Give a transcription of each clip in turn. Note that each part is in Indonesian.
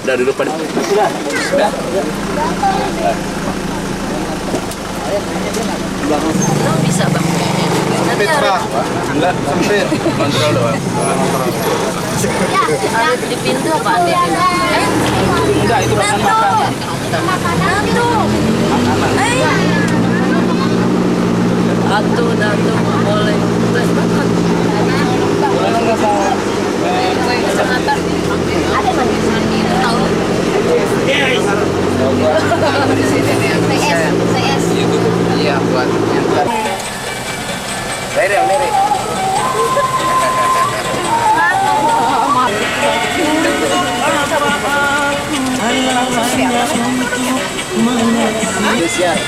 Udah duduk pada. Sudah. Bisa bang. Sempit Pak. Enggak sempit. Kontrol doang. Di pintu apa? Enggak, itu makan. Makanan tuh. Atuh, boleh. Ada tahu. Iya, buat nyantar. Lere. Siap.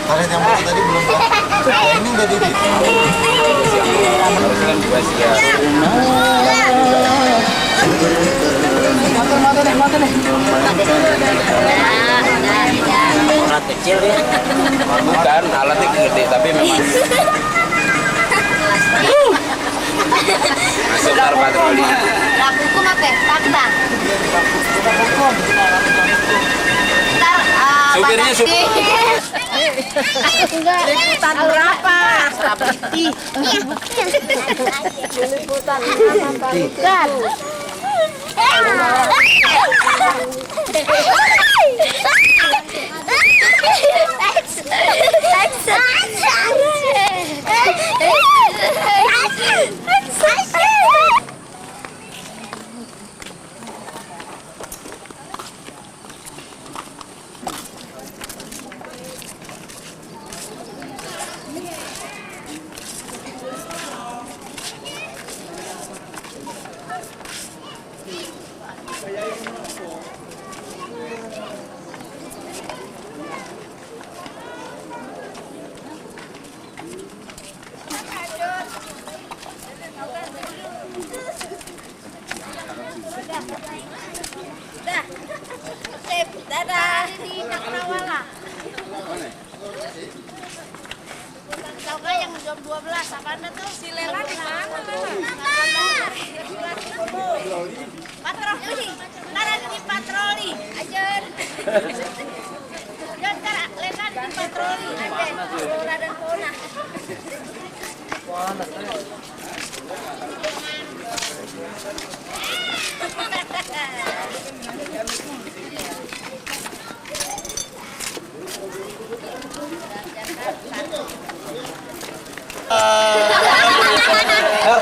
Karet yang baru tadi belum Pak. Ini udah di. Haruskan juga siap. Motor deh. Alat kecil ya. Bukan, alatnya gede tapi memang masuk tar patroli. Lakuku apa? Fakta. Supirnya Liputan berapa? Liputan bukan. Dadah. Di Cakrawala. Tahu kan yang jam 12 apa tuh? Si Lela di mana? Patroli. Lara di patroli. Ajar. Dan Lela di patroli. Lora dan Pona.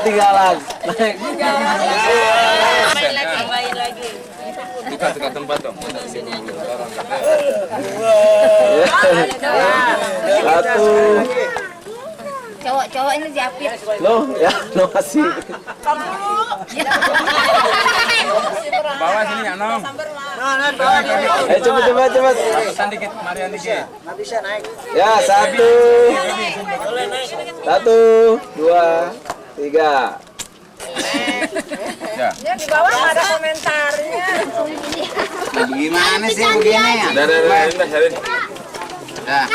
Tinggalan. Naik. Main lagi. Buka tempat dong. Satu. Cowok-cowok ini diapit. Loh, ya, makasih. Bawa sini ya, Nong. Cepet. Pesan dikit, Marian dikit. Ya, satu. 1, 2, 3. Ya. Di bawah ada komentarnya. Gimana sih begini ya? Udah, Harin. Dah.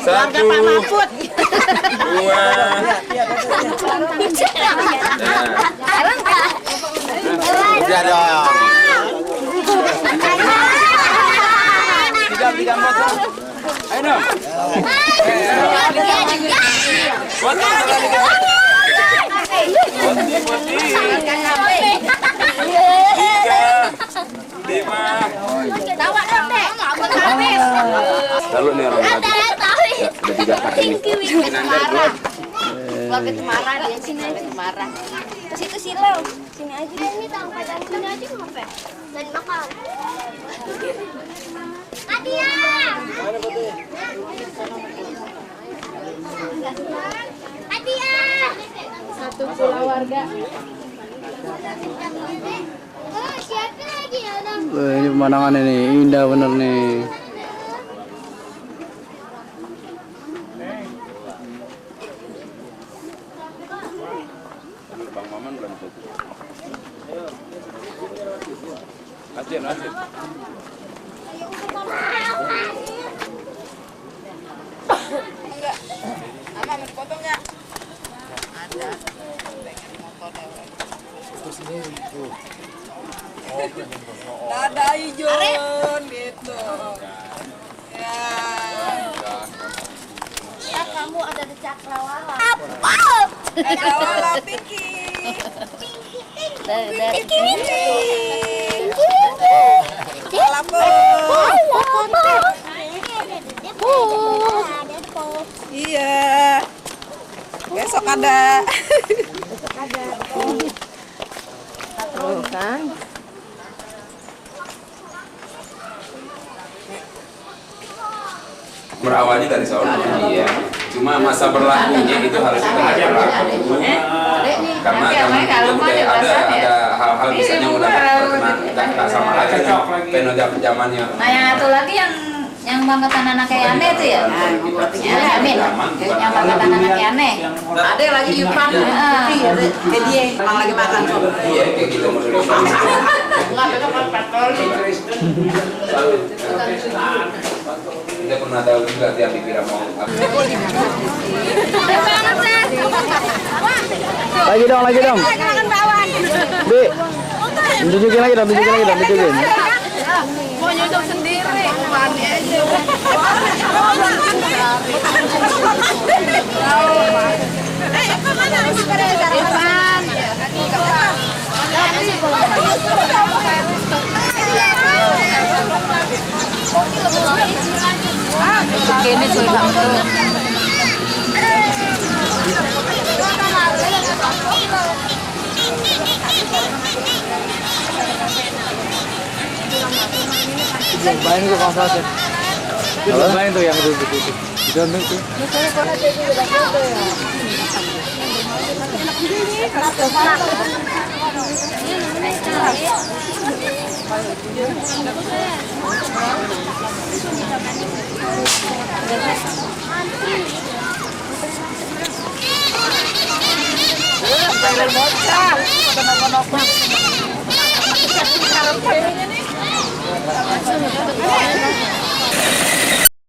Satu, dua, udah dong. Tiga motor. Ayo dong. Lalu nih orang lagi. Ya, udah 3 kali nih. Keluarga Cemara dia sini aja Cemara. Ke situ silau. Sini aja. Ini tahu padang sini aja ngapain? Dan makan. Adia. Adia. Satu pulau warga. Oh, siapa lagi ya, Dong? Ini pemandangan ini indah bener nih. Bang Maman belum tutup. Asin. Enggak. Ama mau potong nggak? Ada. Pengen motor deh. Itu sendiri tuh. Dada Ijon gitu. Ya. Ya kamu ada di cakrawala. Ada wala Pinky. Iya. Besok ada. Tuh kan. Berawalnya dari seorang iya. Cuma masa berlakunya itu harus kita berlaku karena ada hal-hal misalnya udah nggak sama lagi dengan zamannya. Nah yang satu lagi yang bangkatan anak kayak aneh itu ya? Ya Amin. Yang bangkatan anak kayak aneh. Ada lagi Yupan. Dia emang lagi makan. Iya kayak gitu maksudnya. Kita pernah tahu juga tiap dikira mau Lagi dong. Bi. Tunjukin lagi dong. Mau nyodok sendiri. Mani aja. Kemana? Irfan. Ini cuy bang tuh. Main ke konsultasi. Itu main tuh yang itu. Itu tuh. Pengen bocah. Kenapa-napa. Harap pengennya nih.